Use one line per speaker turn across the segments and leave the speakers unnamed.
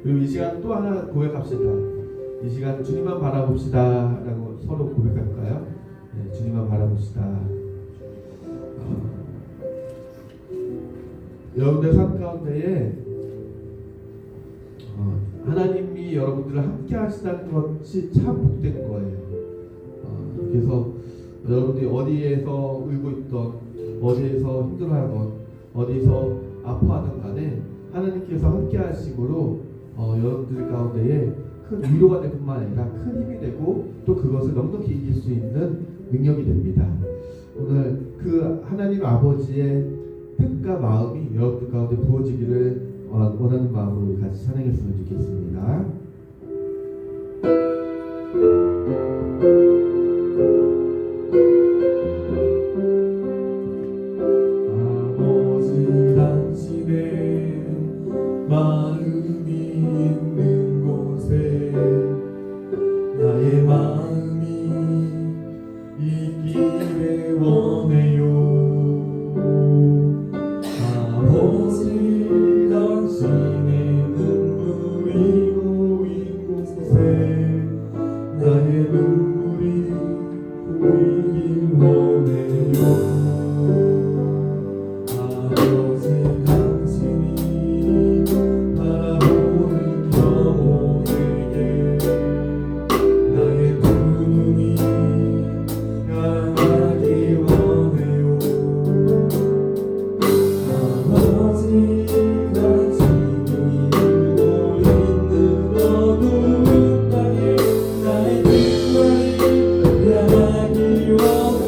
그리고 이 시간 또 하나 고백합시다. 이 시간 주님만 바라봅시다 라고 서로 고백할까요? 네, 주님만 바라봅시다. 여러분들 삶 가운데에 하나님이 여러분들을 함께 하시다는 것이 참 복된 거예요. 그래서 여러분들이 어디에서 울고 있던, 어디에서 힘들어하건, 어디서 아파하던 간에 하나님께서 함께 하심으로 여러분들 가운데에 큰 위로가 될 뿐만 아니라 큰 힘이 되고 또 그것을 넉넉히 이길 수 있는 능력이 됩니다. 오늘 그 하나님 아버지의 뜻과 마음이 여러분들 가운데 부어지기를 원하는 마음으로 같이 찬양했으면 좋겠습니다.
아버지 당신의 마음이 있는 곳에 나의 마음이 있기를 원해요. 아버지 당신의 눈물이 고인 곳에 나의 눈물이 고이길 원해요. 아버지 당신이 바라보는 영혼에게 나의 두 눈이 향하기 원해요. 아버지 당신이 울고 있는 어두운 땅에 나의 눈물이 향하기 원해요.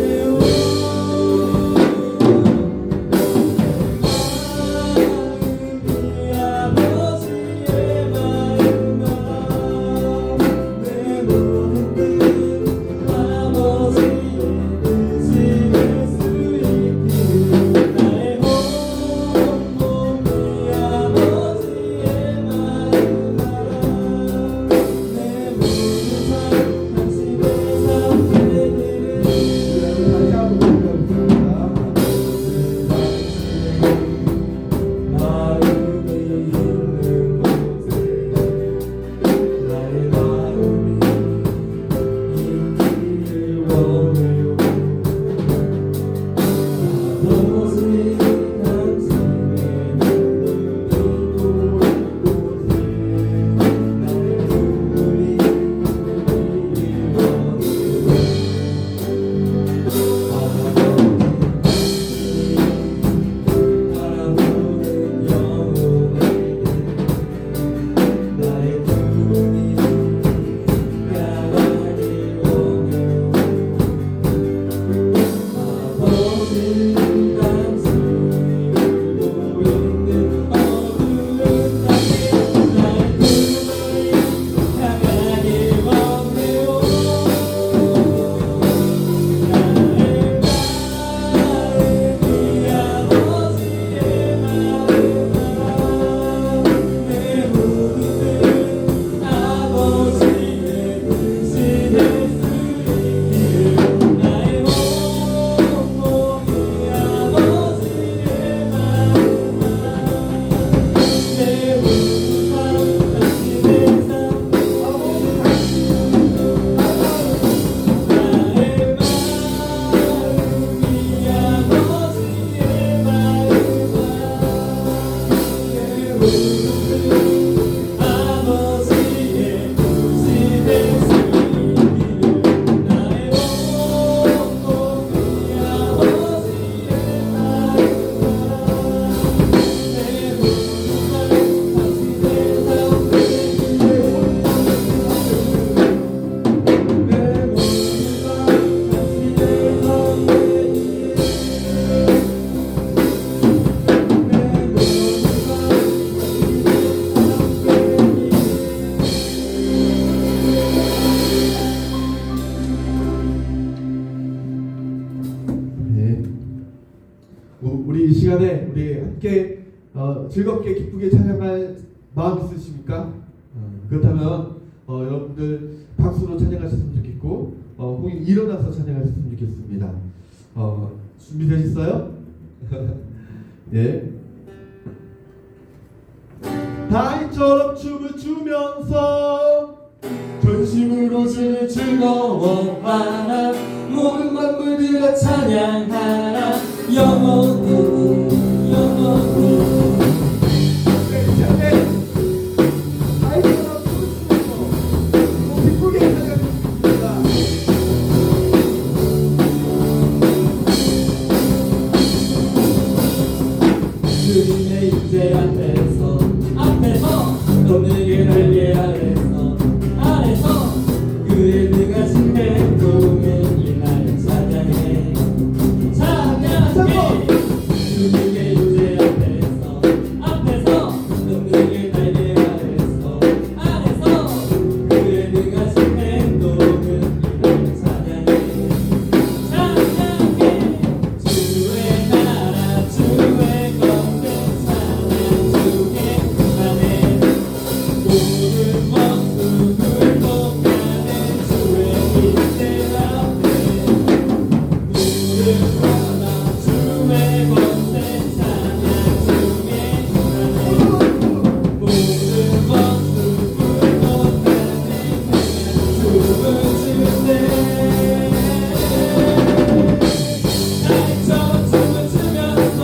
우리 이 시간에 우리 함께 즐겁게 기쁘게 찬양할 마음 있으십니까? 그렇다면 여러분들 박수로 찬양하셨으면 좋겠고 혹은 일어나서 찬양하셨으면 좋겠습니다. 준비되셨어요? 예. 다윗처럼 춤을 추면서
전심으로 주를 즐거워하라 모든 만물들아 찬양하라 영원히
다윗처럼 춤을 추면서 기쁘게 찬양하겠습니다.
주님의 임재 앞에서 너에게 날개 아래서 그의 능하신 행동을 인하여 찬양해 주님의 임재 앞에서 너에게 날개 아래서 그의 능하신 행동을 인하여 찬양해 주의 나라 주의 권세 찬양 주의 안에 모든 원수 굴복하는 주의 임재 앞에 모든 나라 주의 권세 찬양 주의 안에 모든 원수 굴복하는 춤을 추세 나처럼 춤을 추면서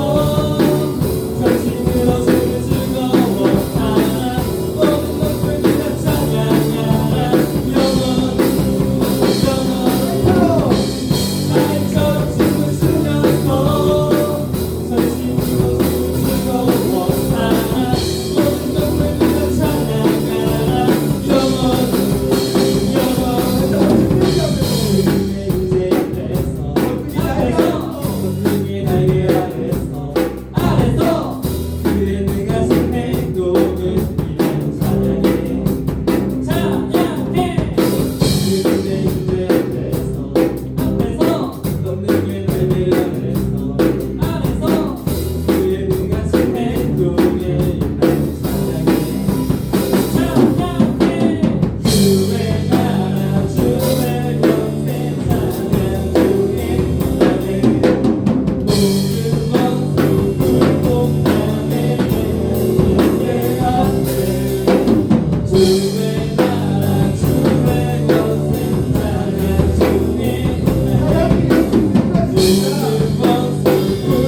전심으로 주를 즐거워하라 모든 것들 다 찬양하라 영원히 나처럼 춤을 추면서 전심으로 주를 즐거워하라 모든 것들 다 찬양하라 영원히 주님의 임재 앞에서 그의 날개 아래서 그의 능하신 행동을 인하여 찬양해 주님의 임재 앞에서 그의 날개 아래서 그의 능하신 행동을 인하여 찬양해 주의 나라 주의 권세 찬양 주의 안에 모든 원수 굴복하네 내 앞에 주의 나라 주의 권세 찬양 주의 안에 모든 원수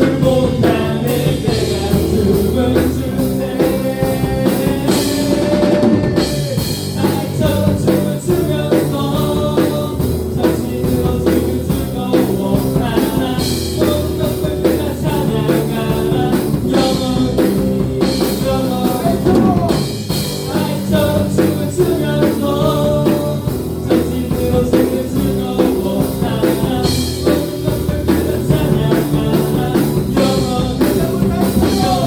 굴복하네 내가 춤을 추세 나처럼 춤을 추면서 전심으로 주를 즐거워하라 모든 것들 다 찬양하라 영원히 나처럼 춤을 추면서 전심으로 주를 즐거워하라 모든 것들 다 찬양하라 영원히 나처럼 춤을 추면서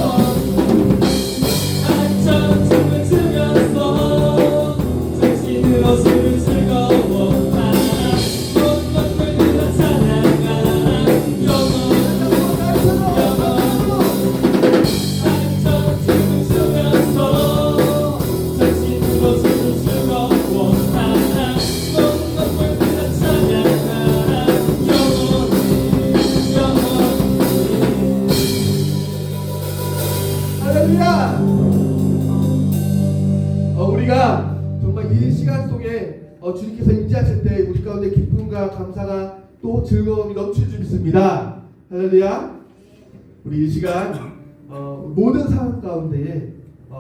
전심으로 주를 즐거워하라 모든 것들 다 찬양하라 영원히 나처럼 춤을 추면서 전심으로 주를 즐거워하라 모든 것들 다 찬양하라 영원히
할렐루야! 우리가 정말 이 시간 속에 주님께서 임재하실 때 우리 가운데 기쁨과 감사가 또 즐거움이 넘칠 줄 믿습니다. 할렐루야! 우리 이 시간 모든 상황 가운데에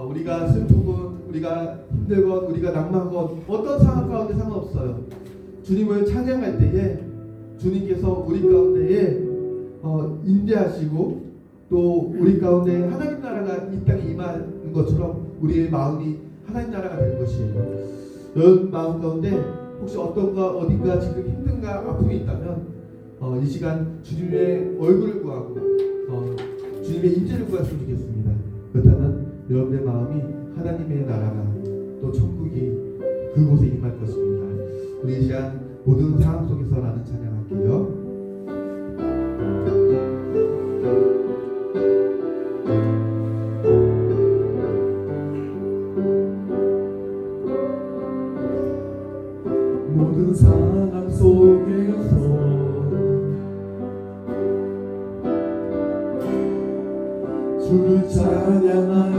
우리가 슬프건 우리가 힘들건 우리가 낭만건 어떤 상황 가운데 상관없어요. 주님을 찬양할 때에 주님께서 우리 가운데에 임재하시고 또 우리 가운데 하나님 나라가 이 땅에 임하는 것처럼 우리의 마음이 하나님 나라가 되는 것이에요. 여러분 마음 가운데 혹시 어딘가 지금 힘든가 아픔이 있다면 이 시간 주님의 얼굴을 구하고 주님의 임재를 구했으면 좋겠습니다. 그렇다면 여러분의 마음이 하나님의 나라가 또 천국이 그곳에 임할 것입니다. 우리 이 시간 모든 상황 속에서 나는 찬양할게요.
모든 상황 속에서 주를 찬양할지라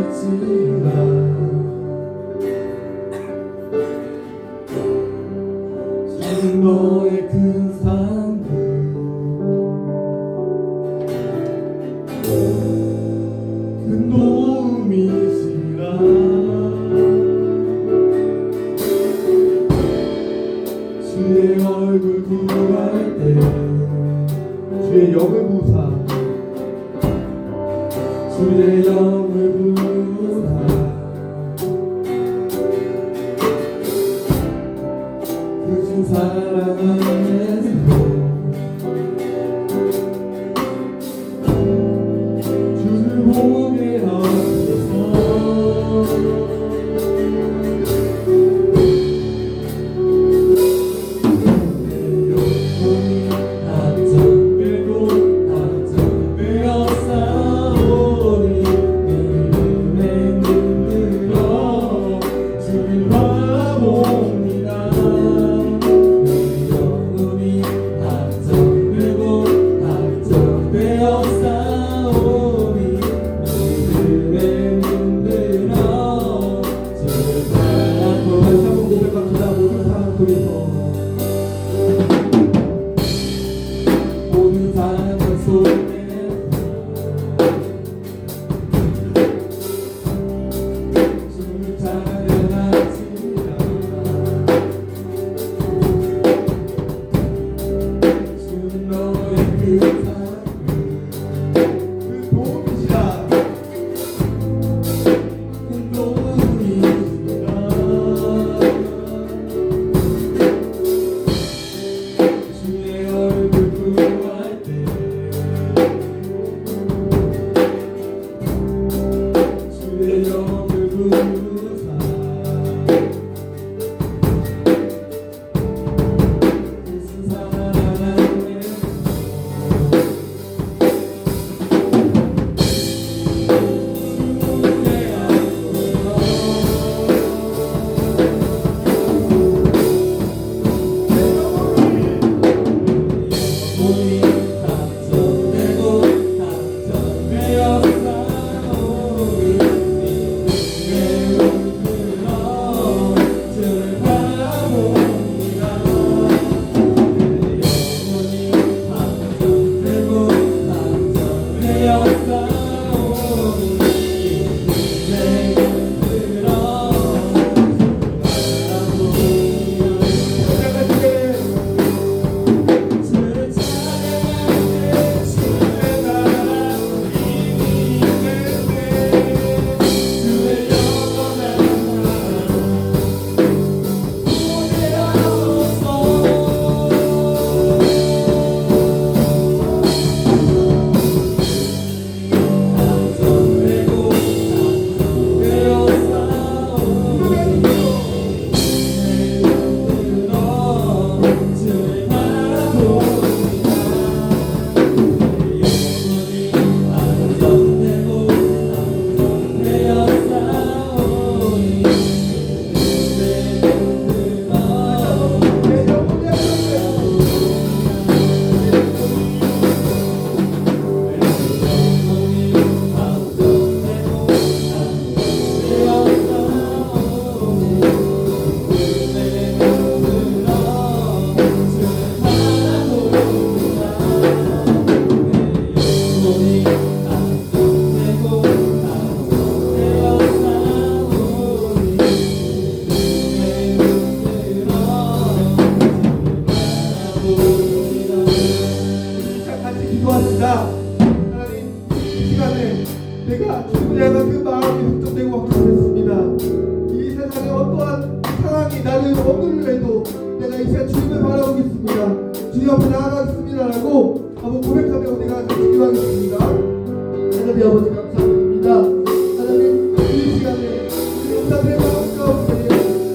내 마음 가운데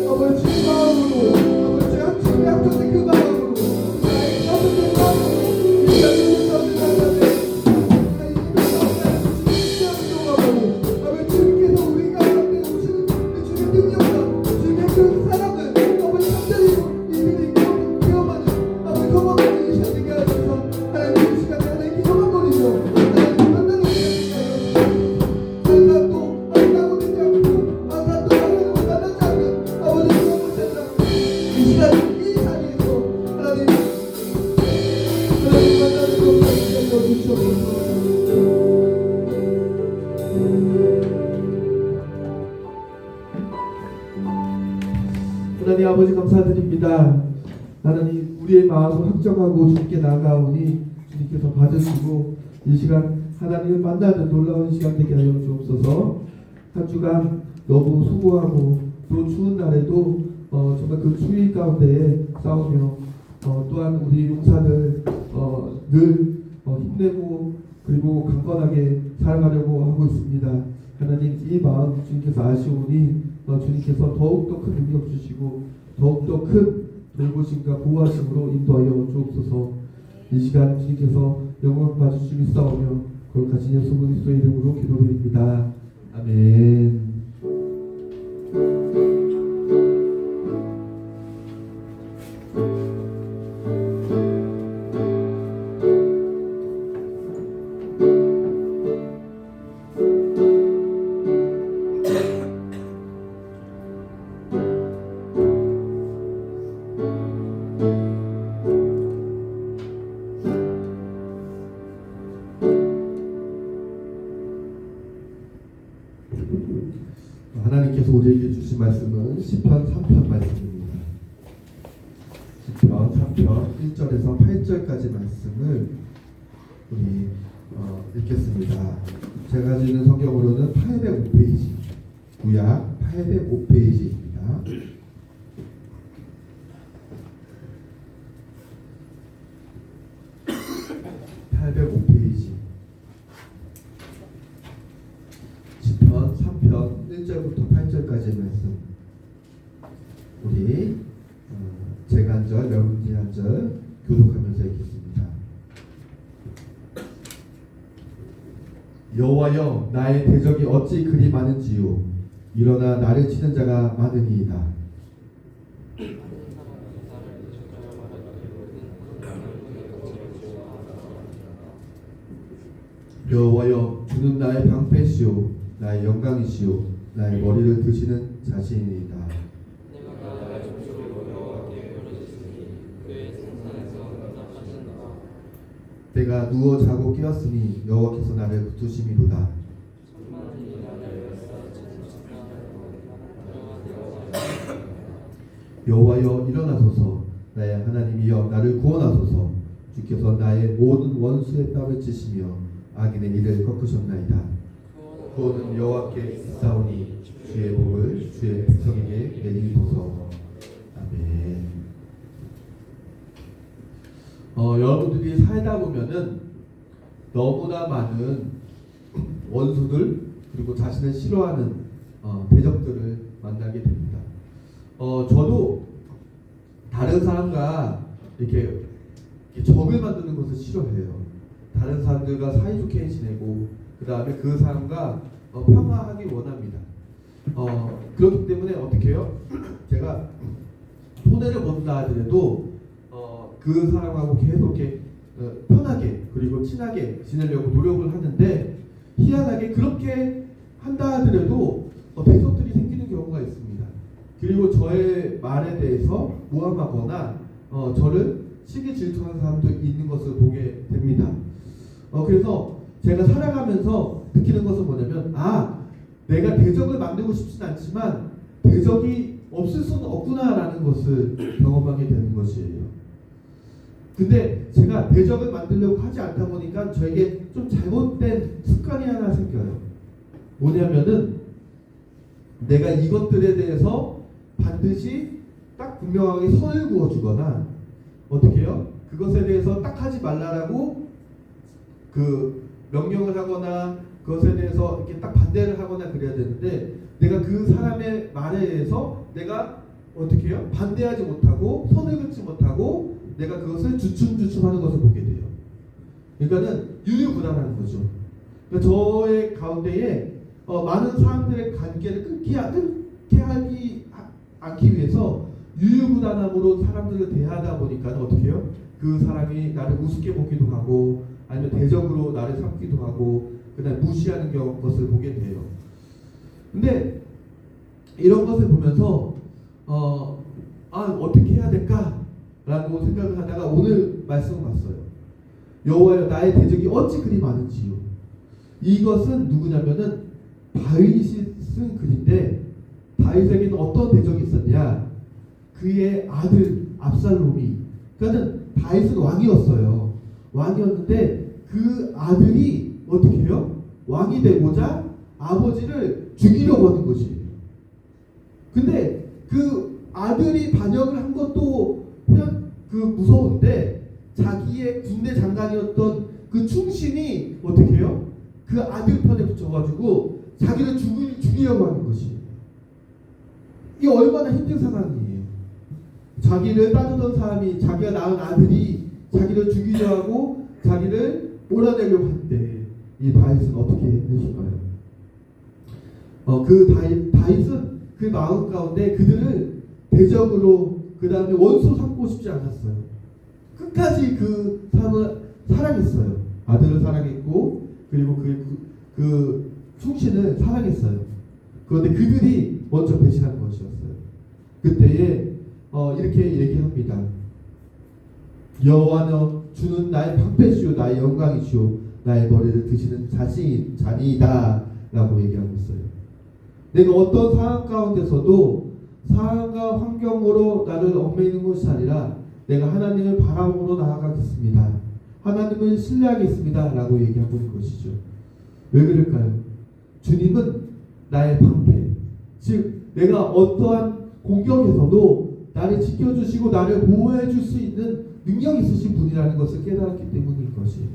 아버지 주의 마음으로 아버지 제가 주님의 약속된 그 마음으로 나의 가슴의 마음으로 이 자리에 서는 하나님 주님께서 우리 가운데 오시는 주의 능력과 주의 그 사랑을 아버지 간절히 이들이 경험하는 아버지 경험하는 이 시간이 하셔서 하나님 이 시간에 하나님 기도만 드리며 하나님 만나는 시간이 하셔서 항상 또 만나고 되지 않고 항상 또 하나님을 만나지 않는 아버지 경험을 찾아 이 시간 이 자리에서 하나님 만나는 것까지 알려주시옵소서. 하나님 아버지 감사드립니다. 하나님 우리의 마음을 확정하고 주님께 나아가오니 주님께서 받으시고 이 시간 하나님을 만나는 놀라운 시간 되게 하여 주옵소서. 한 주간 너무 수고하고 또 추운 날에도 정말 그 추위 가운데에 싸우며 또한 우리 용사들 늘 힘내고 그리고 강건하게 살아가려고 하고 있습니다. 하나님 이 마음 주님께서 아시오니 주님께서 더욱더 큰 능력 주시고 더욱더 큰 돌보심과 보호하심으로 인도하여 주옵소서. 이 시간 주님께서 영광 받으시기 싸우며 거룩하신 예수 그리스도의 이름으로 기도드립니다. 아멘. 하나님께서 우리에게 주신 말씀은 시편 3편 말씀입니다. 시편 3편 1절에서 8절까지 말씀을 우리 읽겠습니다. 제가 가지고 있는 성경으로는 805페이지, 구약 805페이지입니다. 시편 3편 1절부터 8절까지의 말씀 우리 제가 한 절, 여러분이 한 절 교독하면서 읽겠습니다. 여호와여 나의 대적이 어찌 그리 많은지요 일어나 나를 치는 자가 많으니이다. 여호와여 주는 나의 방패시오 나의 영광이시오 나의 머리를 드시는 자신이다. 내가 누워 자고 깨었으니 여호와께서 나를 붙드심이로다. 여호와여 일어나소서 나의 하나님이여 나를 구원하소서. 주께서 나의 모든 원수의 뺨을 치시며 악인의 이를 꺾으셨나이다. 구원은 여호와께 있사오니 주의 복을 주의 백성에게 내리소서. 아멘. 여러분들이 살다 보면은 너무나 많은 원수들 그리고 자신을 싫어하는 대적들을 만나게 됩니다. 저도 다른 사람과 이렇게 적을 만드는 것을 싫어해요. 다른 사람들과 사이좋게 지내고 그 다음에 그 사람과 평화하기 원합니다. 그렇기 때문에 어떻게 해요? 제가 손해를 본다 하더라도 그 사람하고 계속 이렇게 편하게 그리고 친하게 지내려고 노력을 하는데 희한하게 그렇게 한다 하더라도 대적들이 생기는 경우가 있습니다. 그리고 저의 말에 대해서 모함하거나 저를 시기 질투하는 사람도 있는 것을 보게 됩니다. 그래서 제가 살아가면서 느끼는 것은 뭐냐면 내가 대적을 만들고 싶진 않지만 대적이 없을 수는 없구나라는 것을 경험하게 되는 것이에요. 근데 제가 대적을 만들려고 하지 않다 보니까 저에게 좀 잘못된 습관이 하나 생겨요. 뭐냐면은 내가 이것들에 대해서 반드시 딱 분명하게 선을 그어주거나 어떻게 해요? 그것에 대해서 딱 하지 말라라고 그 명령을 하거나 그것에 대해서 이렇게 딱 반대를 하거나 그래야 되는데 내가 그 사람의 말에 의해서 내가 어떻게 해요? 반대하지 못하고 선을 긋지 못하고 내가 그것을 주춤주춤하는 것을 보게 돼요. 그러니까는 유유부단한 거죠. 그러니까 저의 가운데에 많은 사람들의 관계를 끊게 하기 않기 위해서 유유부단함으로 사람들을 대하다 보니까 어떻게 해요? 그 사람이 나를 우습게 보기도 하고 아니면 대적으로 나를 삼기도 하고 그다음 무시하는 것을 보게 돼요. 근데 이런 것을 보면서 어떻게 해야 될까라고 생각을 하다가 오늘 말씀을 봤어요. 여호와여 나의 대적이 어찌 그리 많은지요. 이것은 누구냐면은 다윗이 쓴 글인데 다윗에게는 어떤 대적이 있었냐? 그의 아들 압살롬이, 그러니까는 다윗은 왕이었어요. 왕이었는데 그 아들이 어떻게 해요? 왕이 되고자 아버지를 죽이려고 하는 것이에요. 근데 그 아들이 반역을 한 것도 무서운데 자기의 군대 장관이었던 그 충신이 어떻게 해요? 그 아들 편에 붙여가지고 자기를 죽이려고 하는 것이에요. 이게 얼마나 힘든 상황이에요. 자기를 따르던 사람이 자기가 낳은 아들이 자기를 죽이려 하고 자기를 몰아내려고 할 때 이 다윗은 어떻게 해주실까요? 그 다윗은 그 마음 가운데 그들을 대적으로 그 다음에 원수로 삼고 싶지 않았어요. 끝까지 그 사람을 사랑했어요. 아들을 사랑했고 그리고 그 충신을 사랑했어요. 그런데 그들이 먼저 배신한 것이었어요. 그때에 이렇게 얘기합니다. 여호와여 주는 나의 방패시오 나의 영광이시오 나의 머리를 드시는 자니이다 라고 얘기하고 있어요. 내가 어떤 상황 가운데서도 상황과 환경으로 나를 얽매이는 것이 아니라 내가 하나님을 바라보러 나아가겠습니다. 하나님을 신뢰하겠습니다 라고 얘기하고 있는 것이죠. 왜 그럴까요? 주님은 나의 방패, 즉 내가 어떠한 공격에서도 나를 지켜주시고 나를 보호해 줄 수 있는 능력이 있으신 분이라는 것을 깨달았기 때문인 것이에요.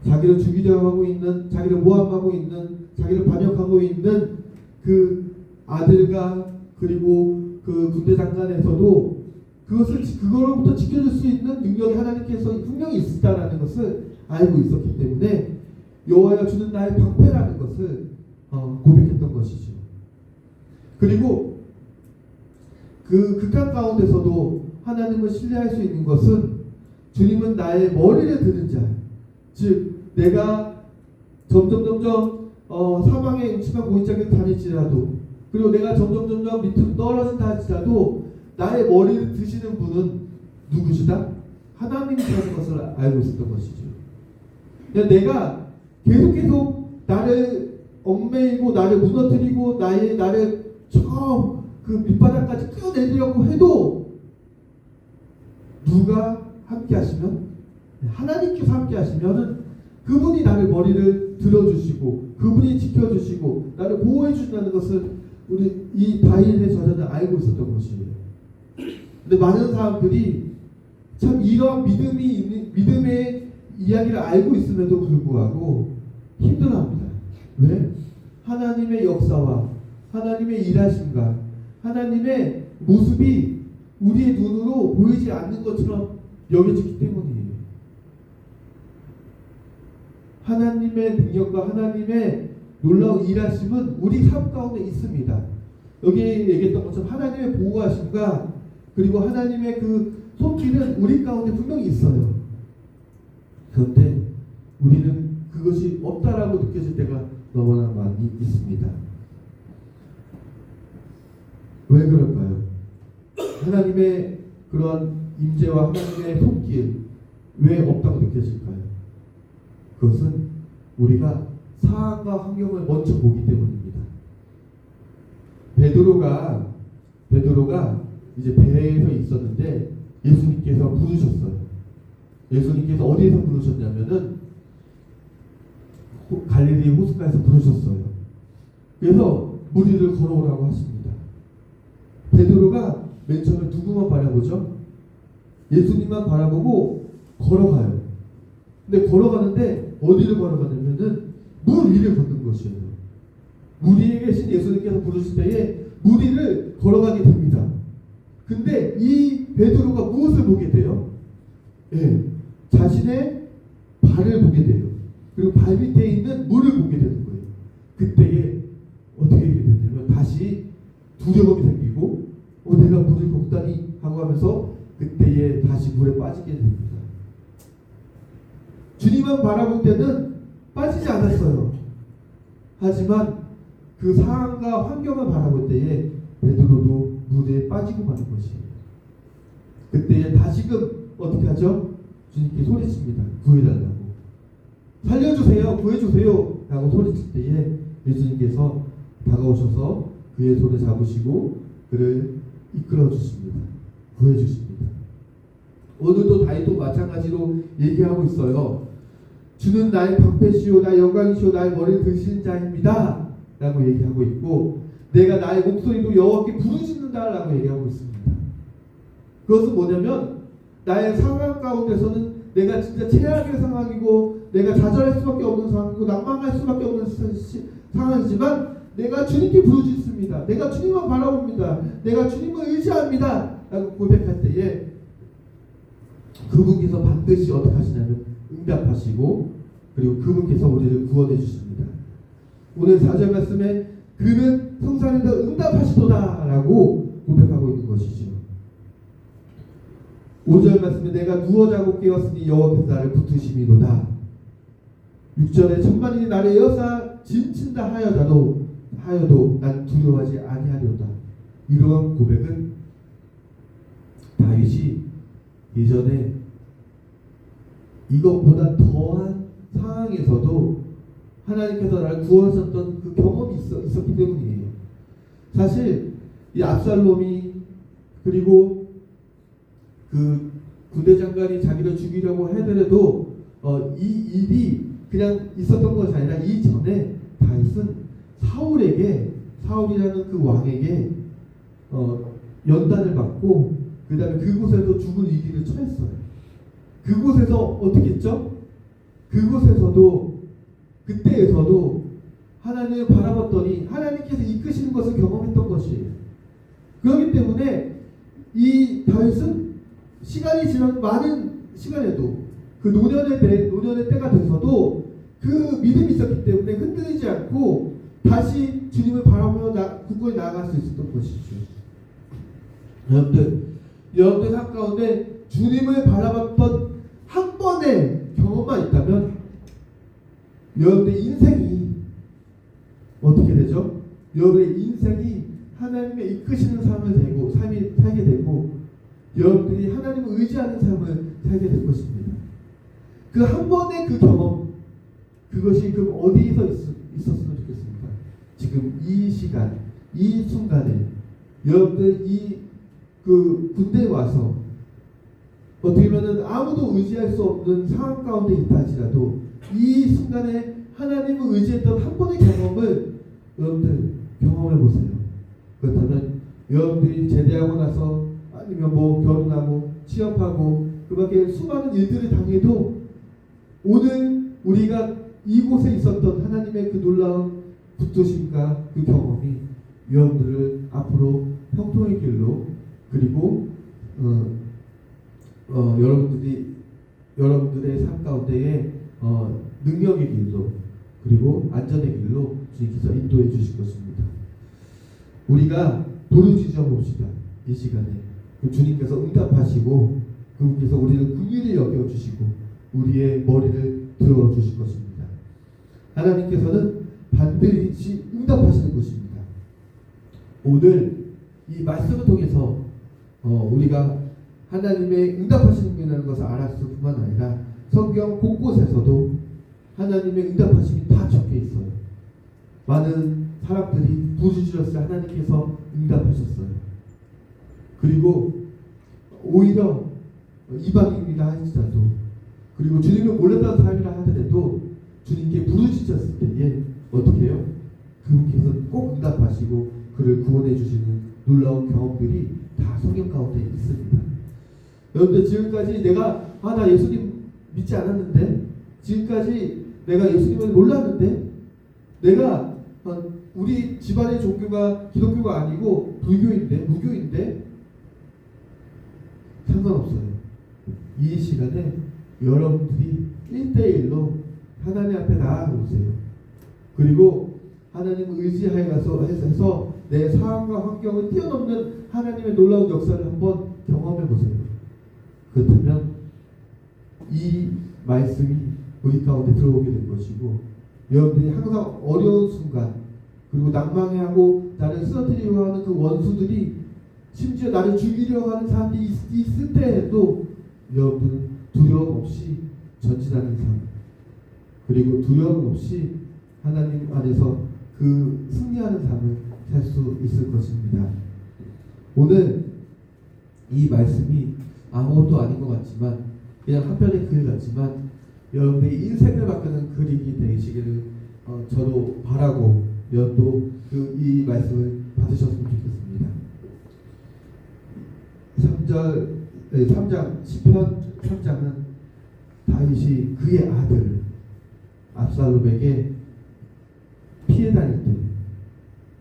자기를 죽이려고 하고 있는, 자기를 모함하고 있는, 자기를 반역하고 있는 그 아들과 그리고 그 군대 장관에서도 그거로부터 지켜줄 수 있는 능력이 하나님께서 분명히 있다라는 것을 알고 있었기 때문에 여호와가 주는 나의 방패라는 것을 고백했던 것이죠. 그리고 그 극한 가운데서도 하나님을 신뢰할 수 있는 것은 주님은 나의 머리를 드는 자, 즉 내가 점점 사망의 음침한 고인장에 다닐지라도 그리고 내가 점점 밑으로 떨어진다 할지라도 나의 머리를 드시는 분은 누구시다? 하나님이라는 것을 알고 있었던 것이죠. 내가 계속 나를 얽매이고 나를 무너뜨리고 나를 저 그 밑바닥까지 끌어내리려고 해도 누가 함께 하시면 하나님께서 함께 하시면은 그분이 나를 머리를 들어주시고 그분이 지켜주시고 나를 보호해 주신다는 것을 우리 이 다윗의 저자는 알고 있었던 것이에요. 근데 많은 사람들이 참 이러한 믿음의 이야기를 알고 있음에도 불구하고 힘들어합니다. 왜? 하나님의 역사와 하나님의 일하심과 하나님의 모습이 우리의 눈으로 보이지 않는 것처럼 여겨지기 때문이에요. 하나님의 능력과 하나님의 놀라운 일하심은 우리 삶 가운데 있습니다. 여기 얘기했던 것처럼 하나님의 보호하심과 그리고 하나님의 그 손길은 우리 가운데 분명히 있어요. 그런데 우리는 그것이 없다라고 느껴질 때가 너무나 많이 있습니다. 왜 그럴까요? 하나님의 그러한 임재와 하나님의 손길 왜 없다고 느껴질까요? 그것은 우리가 상황과 환경을 먼저 보기 때문입니다. 베드로가 이제 배에서 있었는데 예수님께서 부르셨어요. 예수님께서 어디에서 부르셨냐면은 갈릴리 호숫가에서 부르셨어요. 그래서 무리를 걸어오라고 하십니다. 베드로가 맨 처음에 누구만 바라보죠? 예수님만 바라보고 걸어가요. 근데 걸어가는데 어디를 걸어가냐면은 물 위를 걷는 것이에요. 무리에 계신 예수님께서 부르실 때에 무리를 걸어가게 됩니다. 근데 이 베드로가 무엇을 보게 돼요? 예, 자신의 발을 보게 돼요. 그리고 발 밑에 있는 물을 보게 되는 거예요. 그때에 어떻게 되게 되냐면 다시 두려움이 생기고 내가 물을 먹다니 하고 하면서 그때에 다시 물에 빠지게 됩니다. 주님만 바라볼 때는 빠지지 않았어요. 하지만 그 상황과 환경을 바라볼 때에 베드로도 물에 빠지고 마는 것이에요. 그때에 다시금 어떻게 하죠? 주님께 소리칩니다. 구해달라고. 살려주세요. 구해주세요. 라고 소리칠 때에 예수님께서 다가오셔서 그의 손을 잡으시고 그를 이끌어 주십니다. 구해 주십니다. 오늘도 다윗도 마찬가지로 얘기하고 있어요. 주는 나의 방패시오 나의 영광이시오 나의 머리를 드시는 자입니다. 라고 얘기하고 있고 내가 나의 목소리로 여호와께 부르짖는다 라고 얘기하고 있습니다. 그것은 뭐냐면 나의 상황 가운데서는 내가 진짜 최악의 상황이고 내가 좌절할 수밖에 없는 상황이고 낭망할 수밖에 없는 상황이지만 내가 주님께 부르짖습니다. 내가 주님만 바라봅니다. 내가 주님을 의지합니다. 라고 고백할 때에 그분께서 반드시 어떻게 하시냐면 응답하시고 그리고 그분께서 우리를 구원해 주십니다. 오늘 4절 말씀에 그는 성산에서 응답하시도다 라고 고백하고 있는 것이죠. 5절 말씀에 내가 누워 자고 깨었으니 여호와께서 나를 붙드심이로다. 6절에 천만인이 나를 에워싸 진친다 하여도 난 두려워하지 아니하리로다. 이러한 고백은 다윗이 예전에 이것보다 더한 상황에서도 하나님께서 나를 구원하셨던 그 경험이 있었기 때문이에요. 사실 이 압살롬이 그리고 그 군대 장관이 자기를 죽이려고 하더라도 이 일이 그냥 있었던 것이 아니라 이전에 다윗은 사울이라는 그 왕에게 연단을 받고 그 다음에 그곳에서 죽을 위기를 처했어요. 그곳에서 어떻게 했죠? 그때에서도 하나님을 바라봤더니 하나님께서 이끄시는 것을 경험했던 것이에요. 그렇기 때문에 이 다윗은 시간이 지난 많은 시간에도 그 노년의 때가 돼서도 그 믿음이 있었기 때문에 흔들리지 않고 다시 주님을 바라보며 굳건히 나아갈 수 있었던 것이죠. 여러분들 삶 가운데 주님을 바라봤던 한 번의 경험만 있다면 여러분의 인생이 어떻게 되죠? 여러분의 인생이 하나님의 이끄시는 삶을 살게 되고 여러분들이 하나님을 의지하는 삶을 살게 될 것입니다. 그 한 번의 그 경험 그것이 그럼 어디에서 있었으면 좋겠습니까? 지금 이 시간 이 순간에 여러분들 그 군대에 와서 어떻게 보면 아무도 의지할 수 없는 상황 가운데 있다 할지라도 이 순간에 하나님을 의지했던 한 번의 경험을 여러분들 경험해 보세요. 그렇다면 여러분들이 제대하고 나서 아니면 뭐 결혼하고 취업하고 그 밖에 수많은 일들을 당해도 오늘 우리가 이곳에 있었던 하나님의 그 놀라운 붙드심과 그 경험이 여러분들을 앞으로 형통의 길로 그리고 여러분들의 삶 가운데에 능력의 길로 그리고 안전의 길로 주님께서 인도해 주실 것입니다. 우리가 부르짖어 봅시다. 이 시간에 주님께서 응답하시고 그분께서 우리를 긍휼히 여겨 주시고 우리의 머리를 들어 주실 것입니다. 하나님께서는 반드시 응답하시는 것입니다. 오늘 이 말씀을 통해서 우리가 하나님의 응답하시는 분이라는 것을 알았을 뿐만 아니라 성경 곳곳에서도 하나님의 응답하심이 다 적혀 있어요. 많은 사람들이 부르짖었을 때 하나님께서 응답하셨어요. 그리고 오히려 이방인이라 할지라도 그리고 주님을 몰랐다는 사람이라 하더라도 주님께 부르짖었을 때에 어떻게 해요? 그분께서 꼭 응답하시고 그를 구원해 주시는 놀라운 경험들이 다 성경 가운데 있습니다. 여러분들 지금까지 내가 나 예수님 믿지 않았는데 지금까지 내가 예수님을 몰랐는데 내가 우리 집안의 종교가 기독교가 아니고 불교인데 무교인데 상관없어요. 이 시간에 여러분들이 1대1로 하나님 앞에 나아오세요. 그리고 하나님을 의지하여서 해서 내 상황과 환경을 뛰어넘는 하나님의 놀라운 역사를 한번 경험해 보세요. 그렇다면 이 말씀이 우리 가운데 들어오게 될 것이고, 여러분들이 항상 어려운 순간, 그리고 낭망해하고 나를 쓰러뜨리려고 하는 그 원수들이, 심지어 나를 죽이려고 하는 사람들이 있을 때에도 여러분들은 두려움 없이 전진하는 삶, 그리고 두려움 없이 하나님 안에서 그 승리하는 삶을 살 수 있을 것입니다. 오늘 이 말씀이 아무것도 아닌 것 같지만, 그냥 한편의 글 같지만 여러분의 인생을 바꾸는 글이 되시기를 저도 바라고, 여러분도 이 말씀을 받으셨으면 좋겠습니다. 3장 시편 3장은 다윗이 그의 아들 압살롬에게 피해 다닐 때,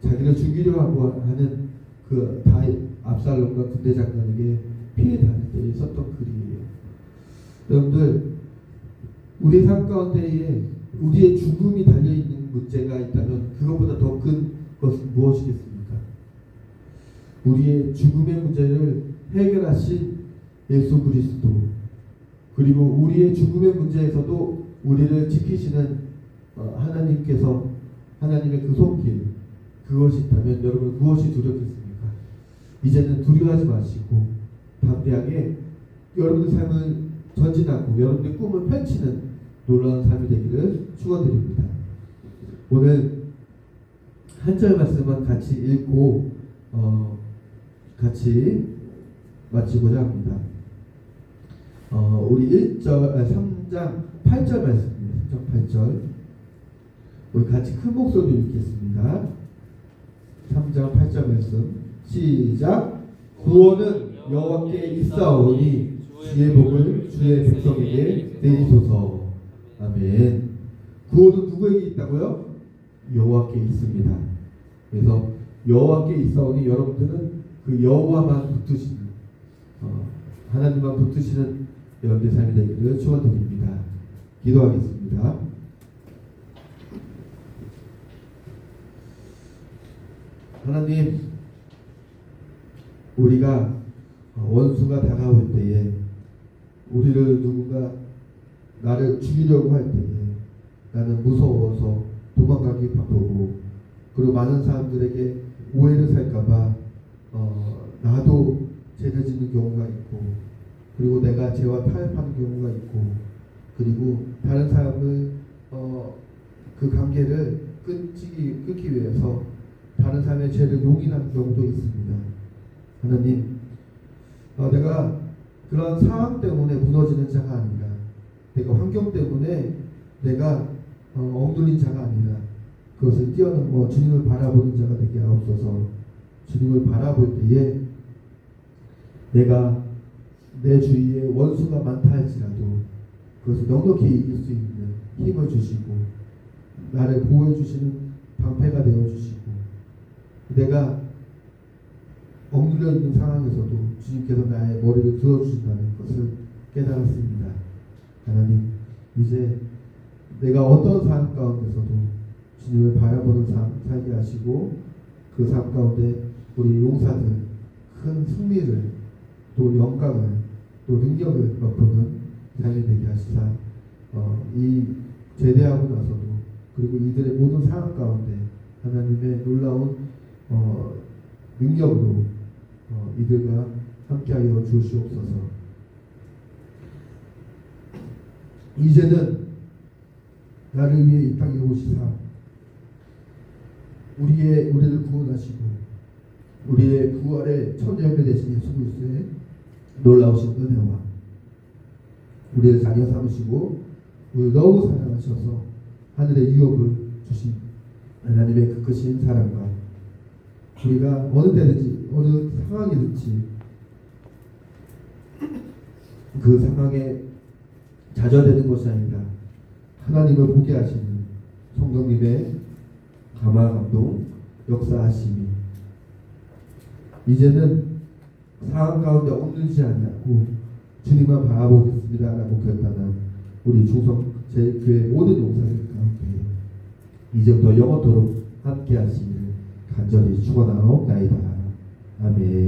자기를 죽이려고 하는 그 압살롬과 군대 장관에게 피해 다닐 때 썼던 글이에요. 여러분들, 우리 삶 가운데에 우리의 죽음이 달려있는 문제가 있다면 그것보다 더 큰 것은 무엇이겠습니까? 우리의 죽음의 문제를 해결하신 예수 그리스도, 그리고 우리의 죽음의 문제에서도 우리를 지키시는 하나님께서, 하나님의 그 손길, 그것이 있다면 여러분 무엇이 두렵겠습니까? 이제는 두려워하지 마시고 담대하게 여러분의 삶을 전진하고 여러분의 꿈을 펼치는 놀라운 삶이 되기를 축원드립니다. 오늘 한 절 말씀만 같이 읽고 같이 마치고자 합니다. 우리 3장 8절 말씀입니다. 3장 8절 우리 같이 큰 목소리로 읽겠습니다. 3장 8절 말씀 시작. 구원은 여호와께 있사오니 주의 복을 주의 백성에게 내리소서. 아멘. 구원은 누구에게 있다고요? 여호와께 있습니다. 그래서 여호와께 있사오니 여러분들은 그 여호와만 붙드시는, 하나님만 붙드시는 여러분의 삶이 되기를 축원드립니다. 기도하겠습니다. 하나님, 우리가 원수가 다가올 때에, 우리를 누군가 나를 죽이려고 할 때에 나는 무서워서 도망가기 바쁘고, 그리고 많은 사람들에게 오해를 살까봐 나도 죄를 짓는 경우가 있고, 그리고 내가 죄와 타협하는 경우가 있고, 그리고 다른 사람을 그 관계를 끊기 위해서 다른 사람의 죄를 용인하는 경우도 있습니다. 하나님, 내가 그런 상황 때문에 무너지는 자가 아니라, 내가 환경 때문에 내가 억눌린 자가 아니라 그것을 뛰어넘어 주님을 바라보는 자가 되게 하옵소서. 주님을 바라볼 때에 내가 내 주위에 원수가 많다 할지라도 그것을 넉넉히 이길 수 있는 힘을 주시고, 나를 보호해 주시는 방패가 되어 주시고, 내가 억눌려 있는 상황에서도 주님께서 나의 머리를 들어주신다는 것을 깨달았습니다. 하나님, 이제 내가 어떤 삶 가운데서도 주님을 바라보는 삶 살게 하시고, 그 삶 가운데 우리 용사들 큰 승리를, 또 영광을, 또 능력을 맛보는 삶이 되게 하시사, 이 제대하고 나서도, 그리고 이들의 모든 상황 가운데 하나님의 놀라운 능력으로 이들과 함께하여 주시옵소서. 이제는 나를 위해 이 땅에 오시사 우리를 구원하시고 우리의 부활의 첫 열매 되신 예수 그리스도의 놀라우신 은혜와 우리를 자녀 삼으시고 우리를 너무 사랑하셔서 하늘의 유업을 주신 하나님의 그 크신 사랑과, 우리가 어느 때든지 어느 상황이든지 그 상황에 좌절되는 것이 아니라 하나님을 보게 하시는 성령님의 감화 감동 역사하심이 이제는 상황 가운데 없는지 아니었고 주님만 바라보겠습니다 라고 결단한 우리 충성 제교회 모든 용사들 가운데 이제부터 영원토록 함께 하시기를 간절히 축원하옵나이다. 아멘.